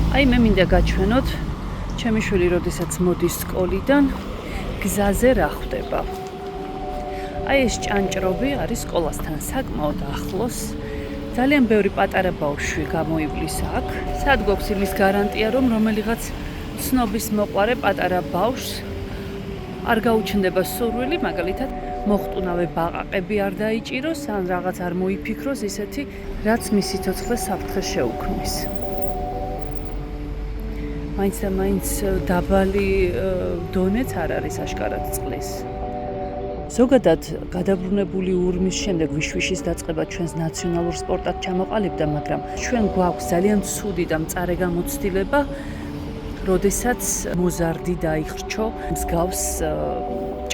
აი მე მინდა გაჩვენოთ ჩემი შვილი როდესაც მოდის სკოლიდან გზაზე რა ხდება. აი ეს ჭანჭრობი არის სკოლასთან საკმაოდ ახლოს. ძალიან ბევრი პატარა ბავშვი გამოივლის აქ. სად გვაქვს იმის გარანტია, რომ რომელიღაც ცნობის მოყარე პატარა ბავშვს არ გაუჩნდება სურვილი, მაგალითად მოხტუნავე ბაყაყები არ დაიჭიროს, ან რაღაც არ მოიფიქროს ისეთი, რაც მისი ცოცხლეს საფრთხეს შეუქმნის. მაინც და მაინც დაბალი დონეც არ არის აშკარად წყლის. ზოგადად გადაბრუნებული ურმის შემდეგ ვიშვიშის დაწყება ჩვენს ნაციონალურ სპორტად ჩამოყალიბდა, მაგრამ ჩვენ გვაქვს ძალიან ცუდი და მწარე გამოცდილება, როდესაც მოზარდი დაიხრჩო მსგავს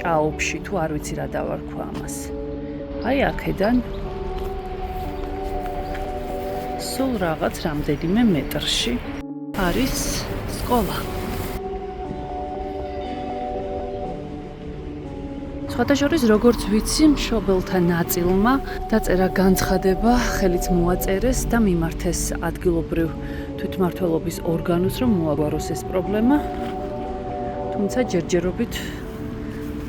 ჭაობში, თუ არ ვიცი რა დავარქვა ამას. აი აქედან სულ რაღაც რამდენიმე მეტრში არის სკოლა. სხვადასხვა როგორც ვიცი, მშობელთა ნაწილმა დაწერა განცხადება, ხელიც მოაწერეს და მიმართეს ადგილობრივ თვითმმართველობის ორგანოს, რომ მოაგვაროს ეს პრობლემა. თუმცა ჯერჯერობით,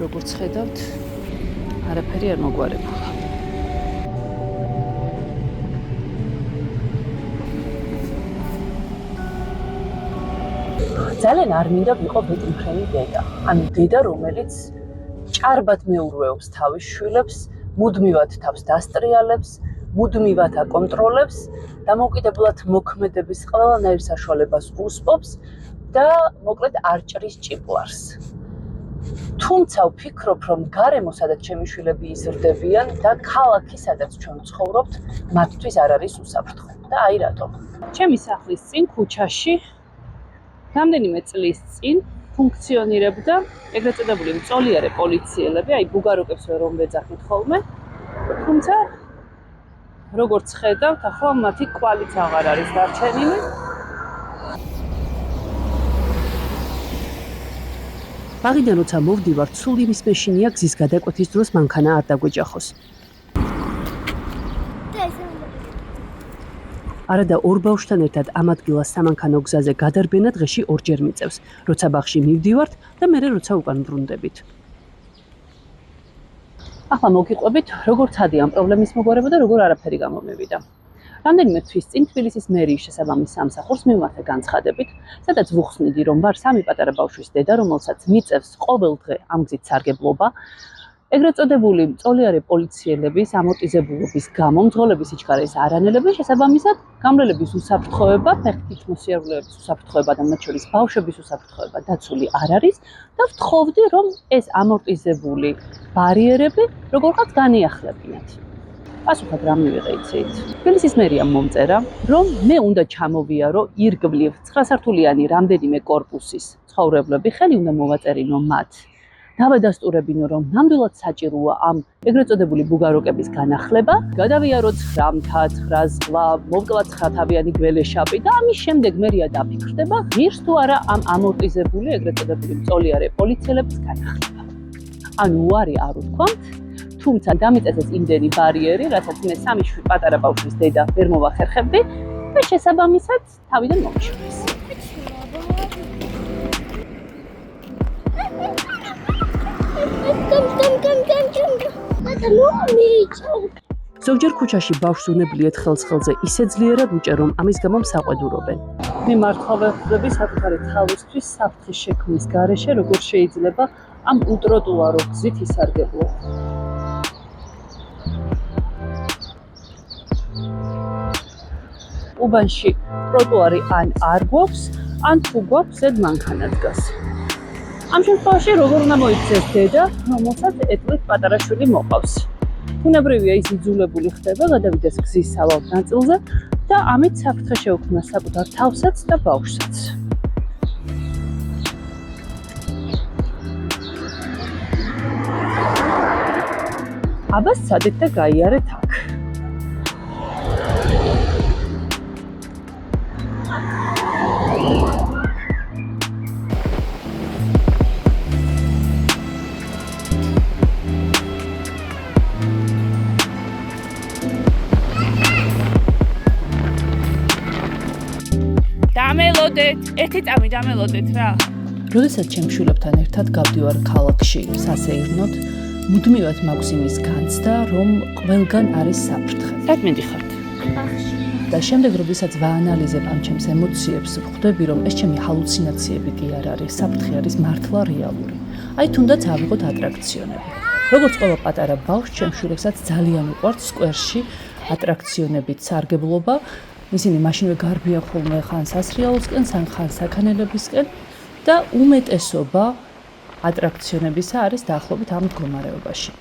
როგორც ხედავთ, არაფერი არ მოგვარებულა. ძალიან არ მინდა ვიყო ბედმფრენი დედა. ანუ დედა, რომელიც ჭარბად მეურვეობს თავის შვილებს, მუდმივად თავს დასტრიალებს, მუდმივად აკონტროლებს, დამოუკიდებლად მოქმედების ყველანაირ საშუალებას უსპობს და მოკლედ არ ჭრის ჭიპლარს. თუმცა ვფიქრობ, რომ გარემო, სადაც ჩემი შვილები იზრდებიან და ქალაქი, სადაც ჩვენ ვცხოვრობთ, მათთვის არ არის უსაფრთხო. და აი რატომ. ჩემი სახლის წინ ქუჩაში რამდენიმე წლის წინ ფუნქციონირებდა ეგრეთ წოდებული მწოლიარე პოლიციელები, აი ბუგაროკებს რომ ვეძახით ხოლმე. თუმცა როგორც ხედავთ, ახლა მათი კვალიც აღარ არის დარჩენილი. ბაღიდან როცა მოვდივართ, სულ იმის მეშინია გზის გადაკვეთის დროს მანქანა არ დაგვეჯახოს. არადა ორ ბავშვთან ერთად ამ ადგილას სამანქანო გზაზე გადარბენა დღეში ორჯერ მიწევს, როცა ბაღში მივდივართ და მერე როცა უკან ბრუნდებით. ახლა მოგიყვებით, როგორ ცადი ამ პრობლემის მოგვარება და როგორ არაფერი გამომივიდა. რამდენიმე თვის წინ თბილისის მერიის შესაბამის სამსახურს მივმართა განცხადებით, სადაც ვუხსნიდი, რომ ვარ სამი პატარა ბავშვის დედა, რომელსაც მიწევს ყოველ დღე ამ გზით სარგებლობა. ეგრეთ წოდებული მწოლიარე პოლიციელების ამორტიზებულობის გამო მძღოლების სიჩქარის არანელები შესაბამისად გამრელების უსაფრთხოება, ფეხით მოსიარულეების უსაფრთხოება და მათ შორის ბავშვების უსაფრთხოება დაცული არ არის და ვთხოვდი, რომ ეს ამორტიზებული ბარიერები როგორღაც განიახლებინათ. პასუხად რა მივიღე იცით? თბილისის მერიამ მომწერა, რომ მე უნდა ჩამოვიარო ირგვლივ 9 სართულიანი რამდენიმე კორპუსის ცხოვრებლები, ხელი უნდა მოვაწერინო მათ. დავადასტურებინო, რომ ნამდვილად საჭიროა ამ ეგრეთ წოდებული ბუგაროკების განახლება, გადავიარო 9 მთა, 9 ზღვა, მოვკლა 9 თავიანი გველეშაპი და ამის შემდეგ მერია დაფიქრდება, ღირს თუ არა ამ ამორტიზებული ეგრეთ წოდებული მწოლიარე პოლიციელების განახლება. ანუ უარი არ ვთქვამთ, თუმცა დამიწესეს იმდენი ბარიერი, რასაც მე სამი პატარა ბავშვის დედა ვერ მოვახერხებდი და შესაბამისად თავიდან მომიშურეს. ზოგჯერ ქუჩაში ბავშვს უნებლიეთ ხელს-ხელზე ისე ძლიერად უჭერ, რომ ამის გამო მსაყვედურობენ. მე მართლა ვხვდები საკუთარი თავისთვის საფრთხის შექმნის გარეშე, როგორ შეიძლება ამ უტროტუარო გზით ისარგებლო. უბანში ტროტუარი ან არ გვაქვს, ან თუ გვაქვს, ზედ მანქანა დგას. ამ შემთხვევაში როგორ უნდა მოიქცეს დედა, რომელსაც ეტლით პატარა შვილი მოყავს. ბუნებრივია ის იძულებული ხდება გადავიდეს გზის სავალ ნაწილზე და ამით საფრთხე შეუქმნას საკუთარ თავსაც და ბავშვსაც. აბას სცადეთ და გაიარეთ აქ. დამელოდეთ, ერთი წამი დამელოდეთ რა. როდესაც ჩემ შვილებთან ერთად გავდივარ ქალაქში სასეირნოდ, მუდმივად მაქვს იმის განცდა, რომ ყველგან არის საფრთხე. რად მიდიხართ? და შემდეგ, როდესაც ვაანალიზებ ამ ჩემს ემოციებს, ვხვდები, რომ ეს ჩემი ჰალუცინაციები კი არ არის, საფრთხე არის მართლა რეალური. აი თუნდაც ავიღოთ ატრაქციონები. როგორც ყველა პატარა ბავშვს, ჩემ შვილებსაც ძალიან უყვართ სკვერში ატრაქციონებით სარგებლობა. ისინი მაშინვე გარბიან ხოლმე ხან სასრიალოსკენ, ხან საქანელებისკენ და უმეტესობა ატრაქციონებისა არის დაახლოებით ამ მდგომარეობაში.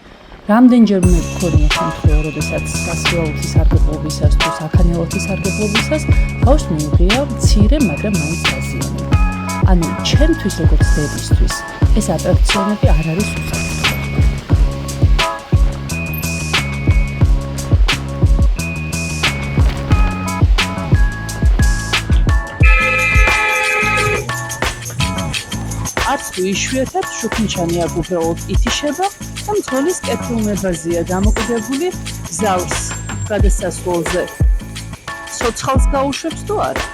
რამდენჯერმე მქონია შემთხვევა, როდესაც სასრიალოთი სარგებლობისას თუ საქანელოთი სარგებლობისას ბავშვს მიუღია მცირე, მაგრამ მაინც დაზიანება. ანუ ჩემთვის როგორც დედისთვის ეს ატრაქციონები არ არის უსაფრთხო. არც თუ იშვიათად შუქნიშანი აქ უბრალოდ ითიშება და მძღოლის კეთილმებაზეა დამოკიდებული გზავს გადასასვლელზე. ცოცხალს გაუშვებს თუ არა?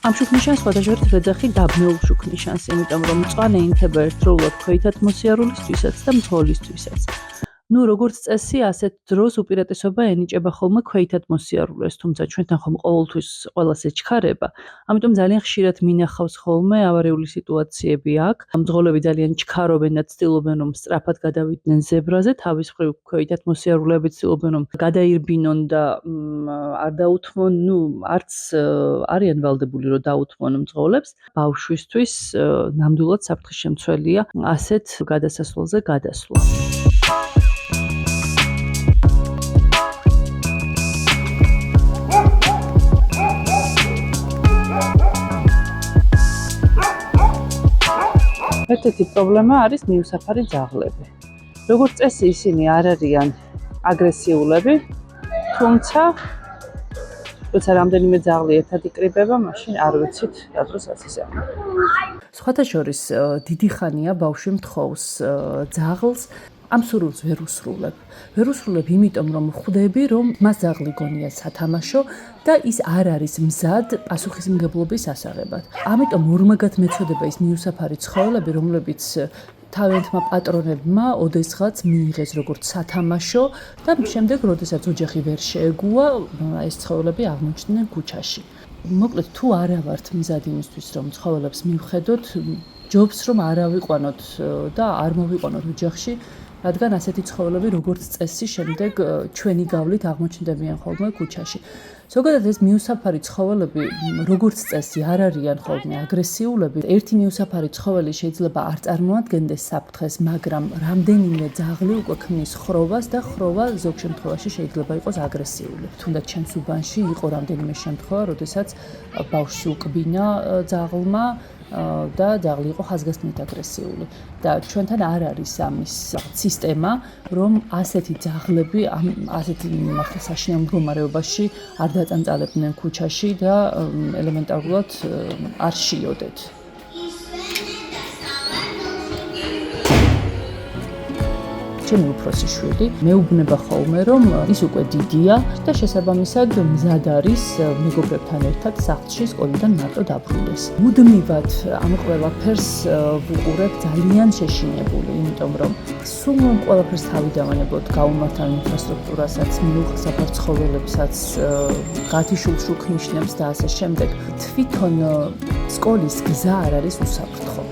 ამ შუქნიშანს სხვადასხვა ვეძახი დაბნეულ შუქნიშანს, იმიტომ რომ მწვანე ინთება ერთდროულად ქვეითად მოსიარულისთვისაც და მძღოლისთვისაც. როგორც წესი, ასეთ დროს უპირატესობა ენიჭება ხოლმე ქვეითად მოსიარულეს, თუმცა ჩვენთან ხომ ყოველთვის ყველას ეჩქარება. ამიტომ ძალიან ხშირად მინახავს ხოლმე ავარიული სიტუაციები აქ. მძღოლები ძალიან ჩქარობენ და ცდილობენ რომ სწრაფად გადავიდნენ ზებრაზე, თავის მხრივ ქვეითად მოსიარულეები ცდილობენ რომ გადაირბინონ და არ დაუთმონ, არც არიან ვალდებული რომ დაუთმონ მძღოლებს. ბავშვისთვის ნამდვილად საფრთხის შემცველია ასეთ გადასასვლელზე გადასვლა. ერთ-ერთი პრობლემა არის მიუსაფარი ძაღლები. როგორც წესი, ისინი არ არიან აგრესიულები, თუმცა როცა რამდენიმე ძაღლი ერთად იკრიბება, მაშინ არ ვიცით, რა დროს ასიზება. სხვათა შორის, დიდი ხანია ბავშვი მთხოვს ძაღლს, ამ სურვილს ვერ უსრულებ. ვერ უსრულებ იმიტომ, რომ ხვდები, რომ მას ძაღლი გონია სათამაშო და ის არ არის მზად პასუხისმგებლობის ასაღებად. ამიტომ ორმაგად მეწოდება ის მიუსაფარი ცხოველები, რომლებიც თავიანთმა პატრონებმა ოდესღაც მიიღეს როგორც სათამაშო და შემდეგ, როდესაც ოჯახი ვერ შეეგუა, ეს ცხოველები აღმოჩნდნენ ქუჩაში. მოკლედ, თუ არა ვართ მზად იმისთვის, რომ ცხოველებს მივხედოთ, ჯობს რომ არ ავიყვანოთ და არ მოვიყვანოთ ოჯახში, რადგან ასეთი ცხოველები როგორც წესი შემდეგ ჩვენი გავლით აღმოჩნდებიან ხოლმე ქუჩაში. ზოგადად ეს მიუსაფარი ცხოველები როგორც წესი არ არიან ხოლმე აგრესიულები. ერთი მიუსაფარი ცხოველი შეიძლება არ წარმოადგენდეს საფრთხეს, მაგრამ რამდენიმე ძაღლი უკვე ქმნის ხროვას და ხროვა ზოგ შემთხვევაში შეიძლება იყოს აგრესიული. თუნდაც ჩემს უბანში იყო რამდენიმე შემთხვევა, როდესაც ბავშვი უკბინა ძაღლმა და ძაღლი იყო ხაზგასმით აგრესიული და ჩვენთან არ არის ამის სისტემა, რომ ასეთი ძაღლები ასეთი საშინელ მდგომარეობაში არ დაწანწალებდნენ ქუჩაში და ელემენტარულად არ შიოდეთ. ჩემი უფროსი შვილი მეუბნება ხოლმე, რომ ის უკვე დიდია და შესაბამისად მზად არის მეგობრებთან ერთად სახლში სკოლიდან მარტო დაბრუნდეს. მუდმივად ამ ყველაფერს ვუყურებ ძალიან შეშინებული, იმიტომ რომ სულ ყველაფერს თავი დავანებოთ, გაუმართავ ინფრასტრუქტურასაც, მიუღსაფარ ცხოველებსაც, გათიშულ შუქნიშნებს და ასე შემდეგ. თვითონ სკოლის გზა არ არის უსაფრთხო.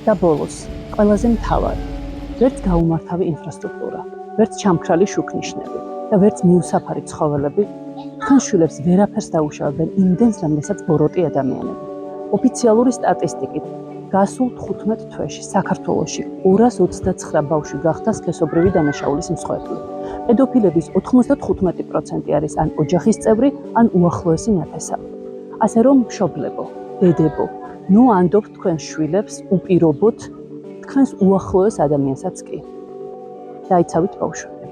და ბოლოს, ყველაზე მთავარი ვერც გაუმართავი ინფრასტრუქტურა, ვერც ჩამქრალი შუქნიშნები და ვერც მიუსაფარი ცხოველები თქვენ შვილებს ვერაფერს დაუშავებენ იმდენს, რამდენსაც ბოროტი ადამიანები. ოფიციალური სტატისტიკით, გასულ 15 თვეში საქართველოში 229 ბავშვი გახდა სქესობრივი დანაშაულის მსხვერპლი. პედოფილების 95% არის ან ოჯახის წევრი, ან უახლოესი ნათესავი. ასე რომ მშობლებო, დედებო, ანდობთ თქვენ შვილებს უპირობოდ თქვენს უახლოეს ადამიანსაც კი. დაიცავით ბავშვები.